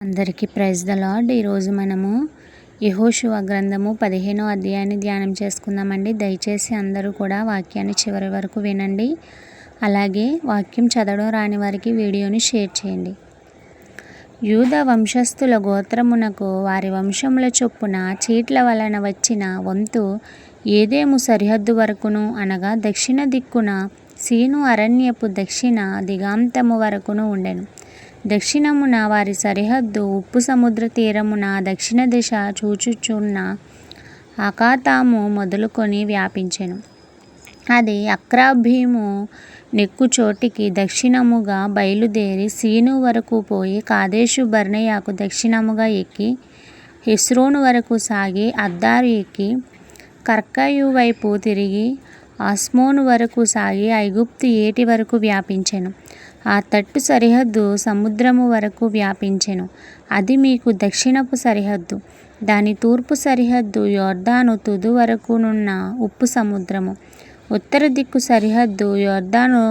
అందరికీ praise the lord. ఈరోజు మనము యెహోషువ గ్రంథము 15వ అధ్యాయాన్ని ధ్యానం చేసుకుందామండి. దయచేసి అందరూ కూడా వాక్యాన్ని చివరి వరకు వినండి. అలాగే వాక్యం చదవడం రాని వారికి వీడియోని షేర్ చేయండి. యూద వంశస్థుల గోత్రమునకు వారి వంశముల చొప్పున చీట్ల వలన వచ్చిన వంతు ఏదేము సరిహద్దు వరకును, అనగా దక్షిణ దిక్కున సీను అరణ్యపు దక్షిణ దిగాంతము వరకును ఉండెను. దక్షిణమున వారి సరిహద్దు ఉప్పు సముద్ర తీరమున దక్షిణ దిశ చూచుచున్న అకాతాము మొదలుకొని వ్యాపించెను. అది అక్రబ్బీము నెక్కు చోటికి దక్షిణముగా బయలుదేరి సీను వరకు పోయి కాదేషు బర్నేయకు దక్షిణముగా ఎక్కి హెస్రోను వరకు సాగి అద్దారు ఎక్కి కర్కాయు వైపు తిరిగి ఆస్మోను వరకు సాగి ఐగుప్తు ఏటి వరకు వ్యాపించెను. ఆ తట్టు సరిహద్దు సముద్రము వరకు వ్యాపించెను. అది మీకు దక్షిణపు సరిహద్దు. దాని తూర్పు సరిహద్దు యొర్దాను తుదు వరకునున్న ఉప్పు సముద్రము. ఉత్తర దిక్కు సరిహద్దు యొర్దాను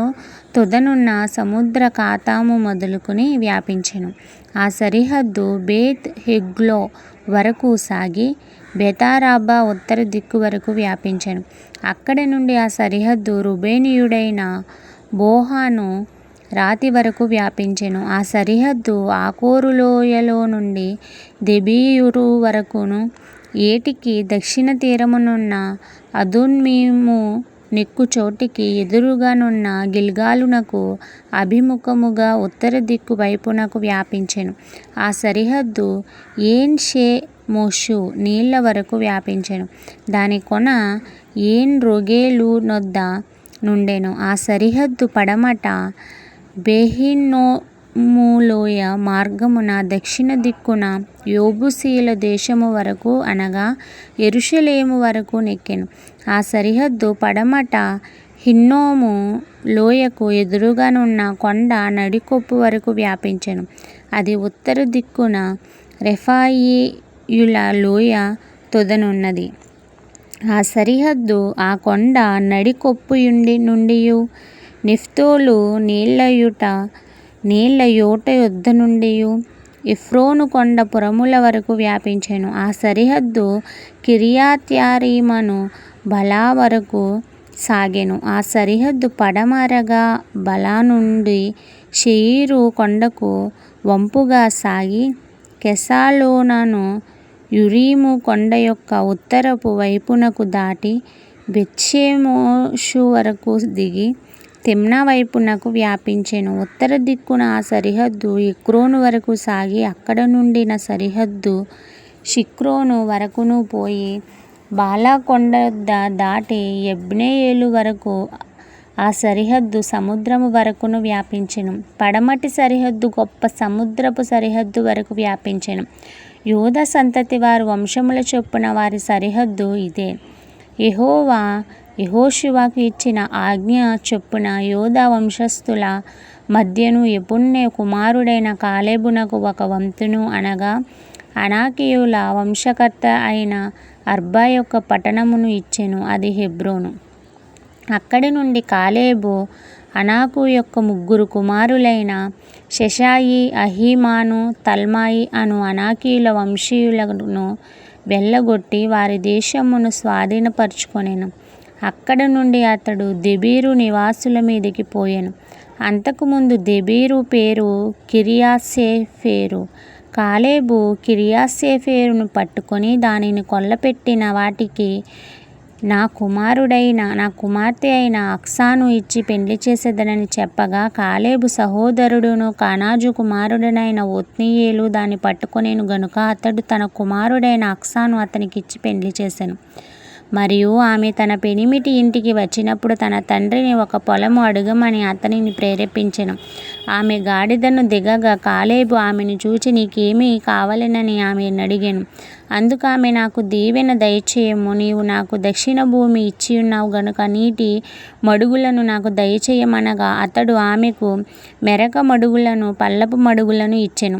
తుదనున్న సముద్ర కాతాము మొదలుకొని వ్యాపించెను. ఆ సరిహద్దు బేత్ హెగ్లో వరకు సాగి బెతారాబా ఉత్తర దిక్కు వరకు వ్యాపించెను. అక్కడి నుండి ఆ సరిహద్దు రుబేనీయుడైన బోహాను రాతి వరకు వ్యాపించెను. ఆ సరిహద్దు ఆకోరు లోయలో నుండి దెబీరు వరకును, ఏటికి దక్షిణ తీరమునున్న అదుమ్మీము నెక్కు చోటికి ఎదురుగానున్న గిల్గాలునకు అభిముఖముగా ఉత్తర దిక్కు వైపునకు వ్యాపించెను. ఆ సరిహద్దు ఏన్ షేమోషు నీళ్ల వరకు వ్యాపించెను. దాని కొన ఏన్ రొగేలు నొద్ద నుండెను. ఆ సరిహద్దు పడమట బెహిన్నోములోయ మార్గమున దక్షిణ దిక్కున యెబూసీయుల దేశము వరకు, అనగా యెరూషలేము వరకు నెక్కెను. ఆ సరిహద్దు పడమట హిన్నోము లోయకు ఎదురుగానున్న కొండ నడికొప్పు వరకు వ్యాపించెను. అది ఉత్తర దిక్కున రెఫాయీయుల లోయ తొదనున్నది. ఆ సరిహద్దు ఆ కొండ నడికొప్పు నుండియు నెఫ్తోలు నీళ్ల యోట యొద్ద నుండియు ఎఫ్రోను కొండ పురముల వరకు వ్యాపించెను. ఆ సరిహద్దు కిర్యత్యారీమను బాలా వరకు సాగెను. ఆ సరిహద్దు పడమరగా బాలా నుండి శేయీరు కొండకు వంపుగా సాగి కెసాలోనును యురీము కొండ యొక్క ఉత్తరపు వైపునకు దాటి బెత్షెమెషు వరకు దిగి తిమ్నా వైపునకు వ్యాపించెను. ఉత్తర దిక్కున ఆ సరిహద్దు ఎక్రోను వరకు సాగి అక్కడ నుండిన సరిహద్దు షిక్రోను వరకును పోయి బాలా కొండ యొద్ద దాటి యబ్నేయేలు వరకు ఆ సరిహద్దు సముద్రము వరకును వ్యాపించెను. పడమటి సరిహద్దు గొప్ప సముద్రపు సరిహద్దు వరకు వ్యాపించెను. యూదా సంతతి వారి వంశముల చొప్పున వారి సరిహద్దు ఇదే. యెహోవా యెహోషువకు ఇచ్చిన ఆజ్ఞ చొప్పున యూదా వంశస్థుల మధ్యను యెఫున్నె కుమారుడైన కాలేబునకు ఒక వంతును, అనగా అనాకీయుల వంశకర్త అయిన అర్బా యొక్క పట్టణమును ఇచ్చెను. అది హెబ్రోను. అక్కడి నుండి కాలేబు అనాకు యొక్క ముగ్గురు కుమారులైన షెషాయి, అహీమాను, తల్మాయి అను అనాకీయుల వంశీయులను వెళ్ళగొట్టి వారి దేశమును స్వాధీనపరచుకొనెను. అక్కడ నుండి అతడు దెబీరు నివాసుల మీదికి పోయెను. అంతకుముందు దెబీరు పేరు కిర్యత్సేఫెరు. కాలేబు కిర్యత్సేఫెరును పట్టుకొని దానిని కొల్లపెట్టిన వాటికి నా కుమార్తె అయిన అక్సాను ఇచ్చి పెండ్లి చేసేదనని చెప్పగా, కాలేబు సహోదరుడును కనాజు కుమారుడైన ఒత్నీయేలు దాన్ని పట్టుకొనెను గనుక అతడు తన కుమారుడైన అక్సాను అతనికిచ్చి పెండ్లి చేసెను. మరియు ఆమె తన పెనిమిటి ఇంటికి వచ్చినప్పుడు తన తండ్రిని ఒక పొలము అడగమని అతనిని ప్రేరేపించెను. ఆమె గాడిదను దిగగా కాలేబు ఆమెను చూచి నీకేమి కావలెనని ఆమెను అడిగెను. అందుకామె నాకు దీవెన దయచేయము, నీవు నాకు దక్షిణ భూమి ఇచ్చియున్నావు గనుక నీటి మడుగులను నాకు దయచేయమనగా అతడు ఆమెకు మెరక మడుగులను పల్లపు మడుగులను ఇచ్చెను.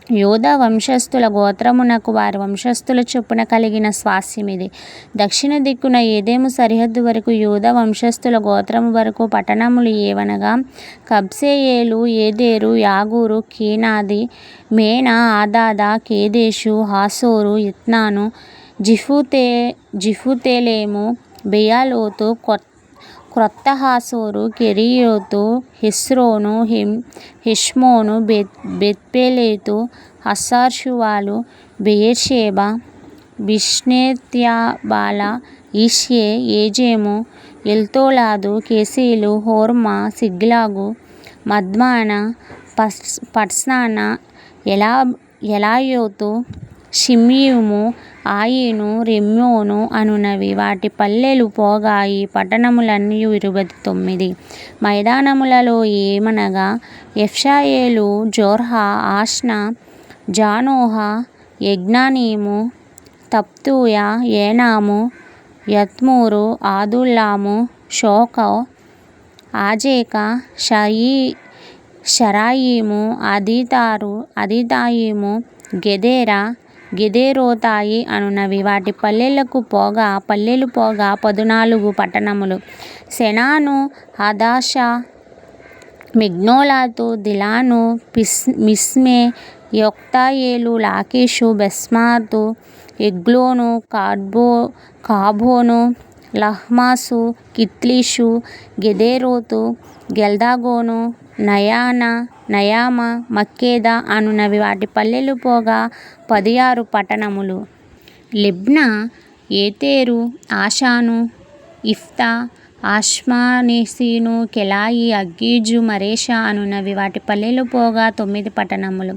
యోధా వంశస్థుల గోత్రమునకు వారి వంశస్థుల చొప్పున కలిగిన స్వాస్థ్యమిది. దక్షిణ దిక్కున ఏదెము సరిహద్దు వరకు యోధా వంశస్థుల గోత్రము వరకు పట్టణములు ఏవనగా కబ్సెయేలు, ఏదెరు, యాగూరు, కీనాది, మేనా, ఆదాద, కేదెషు, హాసోరు, ఇత్నాను, జిఫుతేలేము, బెయాలోతు, క్రొత్త హాసోరు, కెరీయోతు, హెస్రోను, హెష్మోను, బెత్పెలెతు, హసర్షువాలు, బెయేర్షెబా, బిష్నెత్యబాల, ఇష్యే, ఏజెము, ఎల్తోలాదు, కెసీలు, హోర్మా, సిగ్లాగు, మద్మానా, పట్సానా, ఎలాయోతు, షిమ్యోను, ఆయిను, రిమ్మోను అనునవి వాటి పల్లెలు పోగా ఈ పట్టణములన్నీ 29. మైదానములలో ఏమనగా ఎష్తాయోలు, జొర్హా, ఆష్నా, జానోహా, యగ్నయీము, తప్తూయ, ఏనాము, యత్మూరు, అదుల్లాము, షోకో, అజేకా, షరాయిము, అదితాయిము, గెదెరా, గెదెరోతాయి అనునవి వాటి పల్లెలు పోగా 14 పట్టణములు. సెనాను, హదాషా, మిగ్దోలాతు, దిలాను, మిస్మే, యొక్తయేలు, లాకీషు, బెత్మాతు, ఎగ్లోను, కాబోను, లహ్మాసు, కిత్లిషు, గెదెరోతు, గెల్దగోను, నయామ, మక్కేదా అనునవి వాటి పల్లెలు పోగా 16 పట్టణములు. లిబ్నా, ఏతెరు, ఆషాను, ఇఫ్తా, అష్మనేసీను, కెలాయి, అగ్గీజు, మరేషా అనునవి వాటి పల్లెలు పోగా 9 పట్టణములు.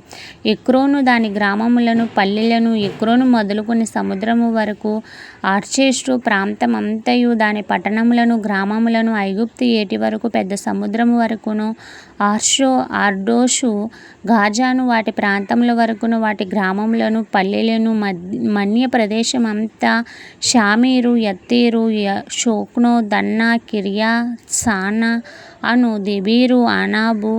ఎక్రోను దాని గ్రామములను పల్లెలను, ఎక్రోను మొదలుకొని సముద్రము వరకు, ఆర్చేష్టు ప్రాంతమంతయు దాని పట్టణములను గ్రామములను, ఐగుప్తు ఏటి వరకు పెద్ద సముద్రము వరకును, అర్డోషు, గాజాను వాటి ప్రాంతముల వరకును వాటి గ్రామములను పల్లెలను, మన్య ప్రదేశమంతా, షామీరు, యత్తీరు, షోక్నో, దన్నా, కిర్యత్సానా అను, దెబీరు, అనాబు,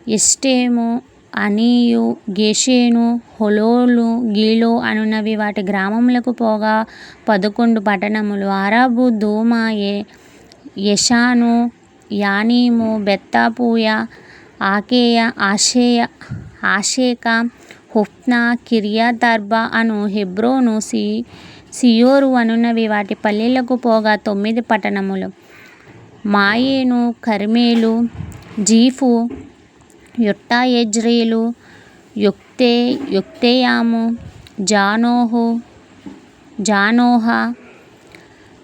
ఎష్టేము, అనీయు, గెషెను, హోలోను, గీలో అనునవి వాటి గ్రామములకు పోగా 11 పట్టణములు. అరబు, దోమా, యెషాను, యానీము, బెత్తాపూయ, ఆకేయ, ఆషేకా, హొఫ్నా, కిర్యతర్బా అను, హెబ్రోను, సియోరు అనునవి వాటి పల్లెలకు పోగా 9 పట్టణములు. మాయేను, కర్మెలు, జీఫు, యొట్టయజ్రేలు, యొక్తెయాము, జానోహా,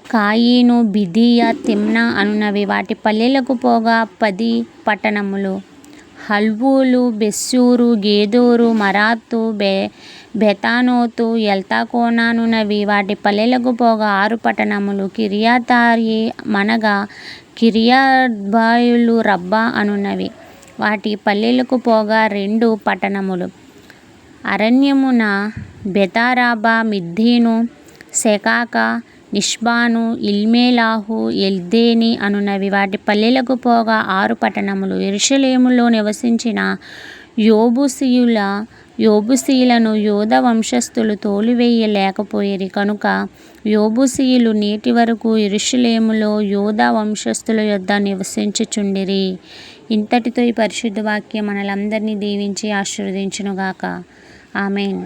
కాయిను, బిదియా, తిమ్నా అనునవి వాటి పల్లెలకు పోగా 10 పట్టణములు. హల్వూలు, బెస్సూరు, గేదోరు, మరాతు, బెతానోతు, ఎల్తకోనానునవి వాటి పల్లెలకు పోగా 6 పట్టణములు. కిర్యతాయిమనగా కిర్యత్బయలు, రబ్బా అనునవి వాటి పల్లెలకు పోగా 2 పట్టణములు. అరణ్యమున బెతారాబా, మిద్దీను, సెకాకా, నిష్బాను, ఇల్మెలాహు, ఎల్దేని అనునవి వాటి పల్లెలకు పోగా 6 పట్టణములు. యెరూషలేములో నివసించిన యెబూసీయులను యోధా వంశస్థులు తోలివేయలేకపోయిరి కనుక యెబూసీయులు నేటి వరకు యెరూషలేములో యోధా వంశస్థుల యొద్ద నివసించుచుండిరి. ఇంతటితో ఈ పరిశుద్ధ వాక్యం మనలందరినీ దీవించి ఆశీర్వదించునుగాక. ఆమేన్.